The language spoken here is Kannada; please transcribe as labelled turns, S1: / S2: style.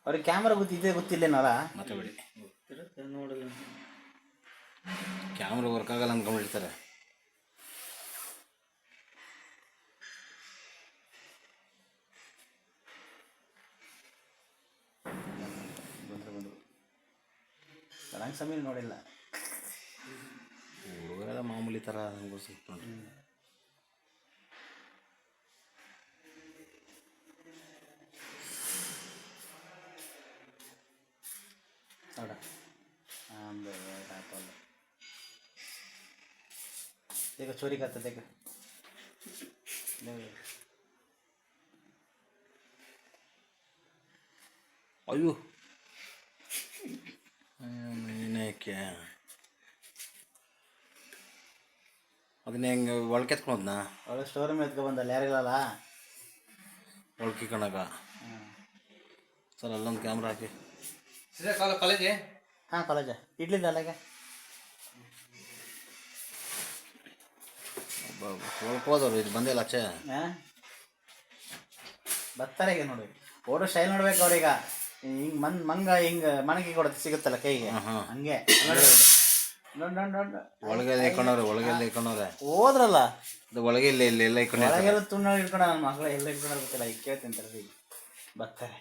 S1: ಅವ್ರಿಗೆ ಕ್ಯಾಮ್ರಾ ಗೊತ್ತಿದೆ ಗೊತ್ತಿಲ್ಲೇನಲ್ಲ
S2: ಮಾತಾಡಿ
S1: ನೋಡಲ್ಲ
S2: ಕ್ಯಾಮ್ರಾ ವರ್ಕ್ ಆಗಲ್ಲ ಅಂದ್ಕೊಂಡಿರ್ತಾರೆ.
S1: ಬಂದರು ಚೆನ್ನಾಗಿ ಸಮೀರ್ ನೋಡಿಲ್ಲ
S2: ಹುಡುಗರೆಲ್ಲ ಮಾಮೂಲಿ ಥರ ನೋಡ್ರಿ.
S1: ನೋಡ देखो चोरी करता देखो
S2: ಅಯ್ಯೋ ಏನಕ್ಕೆ ಅದನ್ನ ಹೆಂಗೆ ಒಳಗೆ ಎತ್ಕೊಳೋದ್ನ
S1: ಒಳ್ಳೆ ಸ್ಟೋರ್ ರೂಮ್ ಎತ್ಕೊ ಬಂದಲ್ಲ ಯಾರಿಲ್ಲಲ್ಲ
S2: ಒಳಗೆ ಕಣಗ ಸರ್ ಅಲ್ಲೊಂದು ಕ್ಯಾಮ್ರಾ ಹಾಕಿ
S3: ಕಾಲೇಜೇ
S1: ಹಾಂ ಕಾಲೇಜ ಇಡ್ಲಿಂದ ಅಲ್ಲಿಗೆ
S2: ಹೋದವ್ರು ಇದು ಬಂದಿಲ್ಲ ಆಚೆ
S1: ಹಾಂ ಬರ್ತಾರೆ ಈಗ ನೋಡಿ ಫೋಟೋ ಸ್ಟೈಲ್ ನೋಡ್ಬೇಕು ಅವ್ರೀಗ ಹಿಂಗೆ ಮಂಗ ಹಿಂಗೆ ಮಣಗಿ ಕೊಡುತ್ತೆ ಸಿಗುತ್ತಲ್ಲ ಕೈಗೆ ಹಂಗೆ
S2: ಒಳಗೆ ಇಟ್ಕೊಂಡವ್ರೆ
S1: ಹೋದ್ರಲ್ಲ
S2: ಅದು ಒಳಗೆ ಇಲ್ಲ ಎಲ್ಲ ಇಟ್ಕೊಂಡು
S1: ಒಳಗೆಲ್ಲ ತುಂಡು ಹಿಡ್ಕೊಂಡ ನನ್ನ ಮಕ್ಕಳು ಎಲ್ಲ ಹಿಡ್ಕೊಂಡ್ರೆ ಗೊತ್ತಿಲ್ಲ ಈಗ ಕೇಳ್ತೀನಿ ಬರ್ತಾರೆ.